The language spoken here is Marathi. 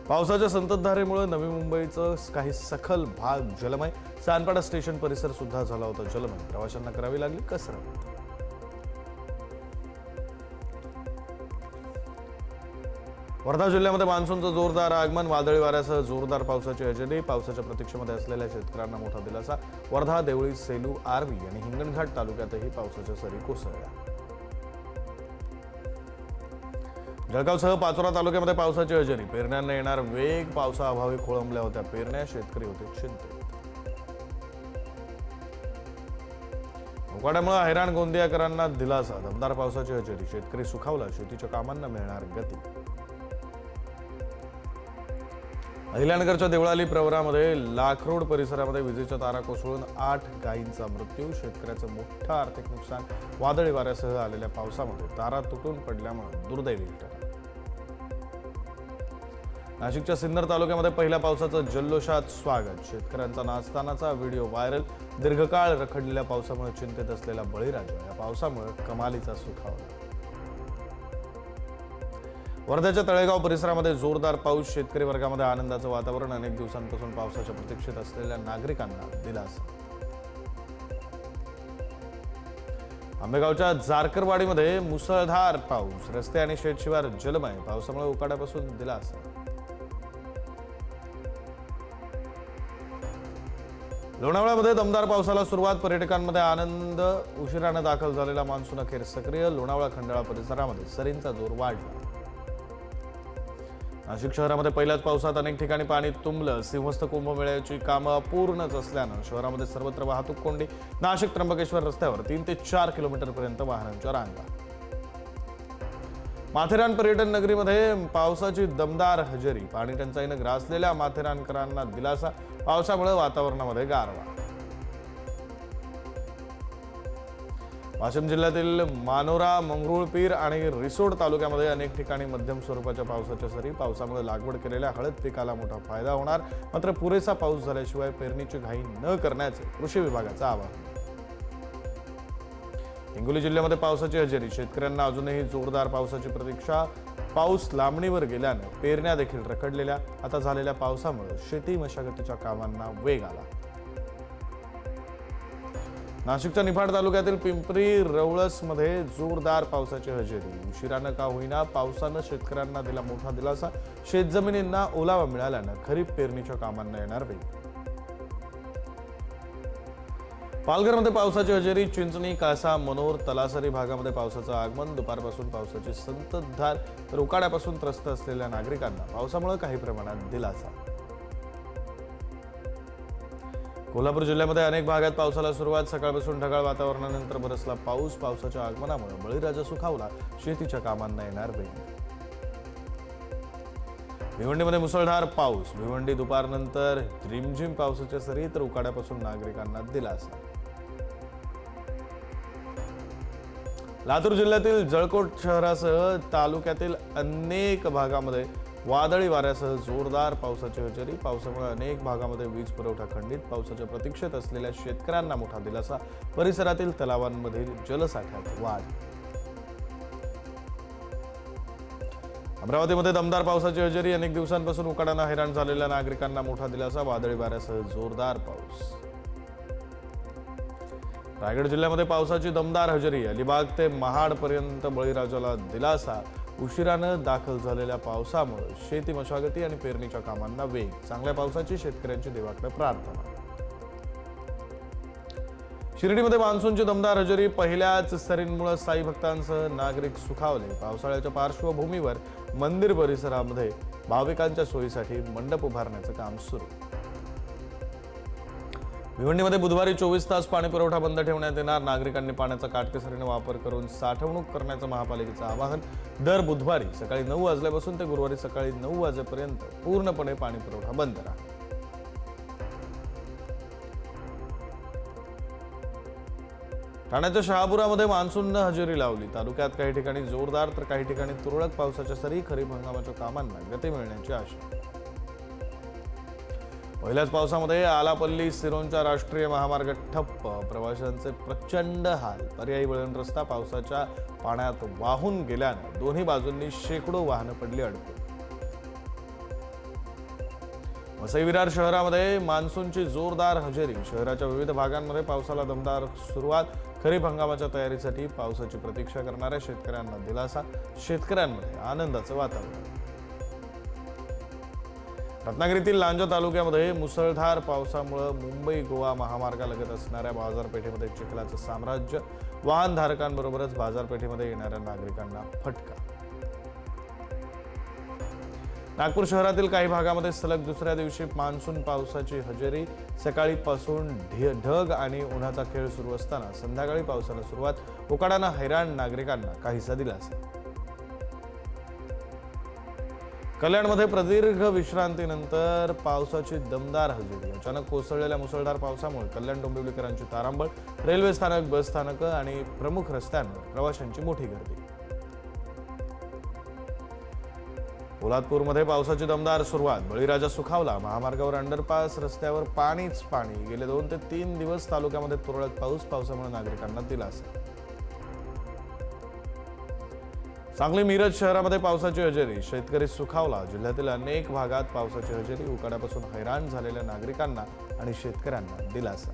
पावसाच्या संततधारेमुळे नवी मुंबईचं काही सखल भाग जलमय, सानपाडा स्टेशन परिसर सुद्धा झाला होता जलमय. प्रवाशांना करावी लागली कसरत. वर्धा जिल्ह्यामध्ये मान्सूनचं जोरदार आगमन, वादळी वाऱ्यासह जोरदार पावसाची हजेरी. पावसाच्या प्रतीक्षेमध्ये असलेल्या शेतकऱ्यांना मोठा दिलासा. वर्धा, देवळी, सेलू, आर्वी आणि हिंगणघाट तालुक्यातही पावसाच्या सरी कोसळल्या. जळगावसह पाचोरा तालुक्यामध्ये पावसाची हजेरी. पेरण्यांना येणार वेग, पावसाअभावी खोळंबल्या होत्या पेरण्या, शेतकरी होते चिंतेत. उकाड्यामुळे हैराण गोंदियाकरांना दिलासा. दमदार पावसाची हजेरी. शेतकरी सुखावला, शेतीच्या कामांना मिळणार गती. अहिल्यानगरच्या देवळाली प्रवरामध्ये लाखरोड परिसरामध्ये विजेच्या तारा कोसळून 8 गायींचा मृत्यू. शेतकऱ्याचं मोठं आर्थिक नुकसान. वादळी वाऱ्यासह आलेल्या पावसामध्ये तारा तुटून पडल्यामुळे दुर्दैवी घटना. नाशिकच्या सिन्नर तालुक्यामध्ये पहिल्या पावसाचं जल्लोषात स्वागत. शेतकऱ्यांचा नाचतानाचा व्हिडिओ व्हायरल. दीर्घकाळ रखडलेल्या पावसामुळे चिंतेत असलेला बळीराजा या पावसामुळे कमालीचा सुखावला. वर्ध्याच्या तळेगाव परिसरामध्ये जोरदार पाऊस. शेतकरी वर्गामध्ये आनंदाचं वातावरण. अनेक दिवसांपासून पावसाच्या प्रतीक्षेत असलेल्या नागरिकांना दिलासा. आंबेगावच्या जारकरवाडीमध्ये मुसळधार पाऊस. रस्ते आणि शेतशिवार जलमय. पावसामुळे उकाड्यापासून दिलासा. लोणावळ्यामध्ये दमदार पावसाला सुरुवात. पर्यटकांमध्ये आनंद. उशिराने दाखल झालेला मान्सून अखेर सक्रिय. लोणावळा खंडाळा परिसरामध्ये सरींचा जोर वाढला. नाशिक शहरामध्ये पहिल्याच पावसात अनेक ठिकाणी पाणी तुंबलं. सिंहस्थ कुंभमेळ्याची कामं अपूर्णच असल्यानं शहरामध्ये सर्वत्र वाहतूक कोंडी. नाशिक त्र्यंबकेश्वर रस्त्यावर 3 ते 4 किलोमीटरपर्यंत वाहनांच्या रांगा. माथेरान पर्यटन नगरीमध्ये पावसाची दमदार हजेरी. पाणी टंचाईनं ग्रासलेल्या माथेरानकरांना दिलासा. पावसामुळे वातावरणामध्ये गारवा. वाशिम जिल्ह्यातील मानोरा, मंगरुळपीर आणि रिसोड तालुक्यामध्ये अनेक ठिकाणी मध्यम स्वरूपाच्या पावसाच्या सरी. पावसामुळे लागवड केलेल्या हळद पिकाला मोठा फायदा होणार. मात्र पुरेसा पाऊस झाल्याशिवाय पेरणीची घाई न करण्याचे कृषी विभागाचं आवाहन. हिंगोली जिल्ह्यामध्ये पावसाची हजेरी. शेतकऱ्यांना अजूनही जोरदार पावसाची प्रतीक्षा. पाऊस लांबणीवर गेल्यानं पेरण्या देखील रखडलेल्या. आता झालेल्या पावसामुळे शेती मशागतीच्या कामांना वेग आला. नाशिकच्या निफाड तालुक्यातील पिंपरी रवळसमध्ये जोरदार पावसाची हजेरी. उशिरानं का होईना पावसानं शेतकऱ्यांना दिला मोठा दिलासा. शेतजमिनींना ओलावा मिळाल्यानं खरीप पेरणीच्या कामांना येणार वेग. पालघरमध्ये पावसाची हजेरी. चिंचणी, कासा, मनोर, तलासरी भागामध्ये पावसाचं आगमन. दुपारपासून पावसाची संततधार. तर उकाड्यापासून त्रस्त असलेल्या नागरिकांना पावसामुळे काही प्रमाणात दिलासा. कोल्हापूर जिल्ह्यामध्ये अनेक भागात पावसाला सुरुवात. सकाळपासून ढगाळ वातावरणानंतर बरसला पाऊस. पावसाच्या आगमनामुळे बळीराजा सुखावला. शेतीच्या कामांना येणार वेग. भिवंडीमध्ये मुसळधार पाऊस. भिवंडी दुपारनंतर रिमझिम पावसाच्या सरी. तर उकाड्यापासून नागरिकांना दिलासा. लातूर जिल्ह्यातील जळकोट शहरासह तालुक्यातील अनेक भागामध्ये वादळी वाऱ्यासह जोरदार पावसाची हजेरी. पावसामुळे अनेक भागामध्ये वीज पुरवठा खंडित. पावसाच्या प्रतीक्षेत असलेल्या शेतकऱ्यांना मोठा दिलासा. परिसरातील तलावांमधील जलसाठ्यात वाढ. अमरावतीमध्ये दमदार पावसाची हजेरी. अनेक दिवसांपासून उकाड्यानं हैराण झालेल्या नागरिकांना मोठा दिलासा. वादळी वाऱ्यासह जोरदार पाऊस. रायगड जिल्ह्यामध्ये पावसाची दमदार हजेरी. अलिबाग ते महाड पर्यंत बळीराजाला दिलासा. उशिरानं दाखल झालेल्या पावसामुळे शेती मशागती आणि पेरणीच्या कामांना वेग. चांगल्या पावसाची शेतकऱ्यांची देवाकडे प्रार्थना. शिर्डीमध्ये मान्सूनची दमदार हजेरी. पहिल्याच सरींमुळे साई भक्तांसह नागरिक सुखावले. पावसाळ्याच्या पार्श्वभूमीवर मंदिर परिसरामध्ये भाविकांच्या सोयीसाठी मंडप उभारण्याचं काम सुरू. भिवंडीमध्ये बुधवारी 24 तास पाणी पुरवठा बंद ठेवण्यात येणार. नागरिकांनी पाण्याचा काटकसरीने वापर करून साठवणूक करण्याचं महापालिकेचं आवाहन. दर बुधवारी सकाळी 9 वाजल्यापासून ते गुरुवारी सकाळी 9 वाजेपर्यंत पूर्णपणे पाणी पुरवठा बंद राहणार. ठाण्याच्या शहापुरामध्ये मान्सूननं हजेरी लावली. तालुक्यात काही ठिकाणी जोरदार तर काही ठिकाणी तुरळक पावसाच्या सरी. खरीप हंगामाच्या कामांना गती मिळण्याची आशा. पहिल्याच पावसामध्ये आलापल्ली सिरोंचा राष्ट्रीय महामार्ग ठप्प. प्रवाशांचे प्रचंड हाल. पर्यायी वळण रस्ता पावसाच्या पाण्यात वाहून गेल्याने दोन्ही बाजूंनी शेकडो वाहनं पडली अडकून. वसई विरार शहरामध्ये मान्सूनची जोरदार हजेरी. शहराच्या विविध भागांमध्ये पावसाला दमदार सुरुवात. खरीप हंगामाच्या तयारीसाठी पावसाची प्रतीक्षा करणाऱ्या शेतकऱ्यांना दिलासा. शेतकऱ्यांमध्ये आनंदाचं वातावरण. रत्नागिरीतील लांजा तालुक्यामध्ये मुसळधार पावसामुळे मुंबई गोवा महामार्गालगत असणाऱ्या बाजारपेठेमध्ये चिखलाचं साम्राज्य. वाहनधारकांबरोबरच बाजारपेठेमध्ये येणाऱ्या नागरिकांना फटका. नागपूर शहरातील काही भागामध्ये सलग दुसऱ्या दिवशी मान्सून पावसाची हजेरी. सकाळीपासून ढग आणि उन्हाचा खेळ सुरू असताना संध्याकाळी पावसाला सुरुवात. उकाडानं हैराण नागरिकांना काहीसा दिलासा. कल्याणमध्ये प्रदीर्घ विश्रांतीनंतर पावसाची दमदार हजेरी. अचानक कोसळलेल्या मुसळधार पावसामुळे कल्याण डोंबिवलीकरांची तारांबळ. रेल्वे स्थानक, बस स्थानक आणि प्रमुख रस्त्यांवर प्रवाशांची मोठी गर्दी. पोलादपूरमध्ये पावसाची दमदार सुरुवात. बळीराजा सुखावला. महामार्गावर अंडरपास, रस्त्यावर पाणीच पाणी. गेले 2 ते 3 दिवस तालुक्यामध्ये तुरळक पावसामुळे नागरिकांना दिलासा. सांगली मिरज शहरामध्ये पावसाची हजेरी. शेतकरी सुखावला. जिल्ह्यातील अनेक भागात पावसाची हजेरी. उकाड्यापासून हैराण झालेल्या नागरिकांना आणि शेतकऱ्यांना दिलासा.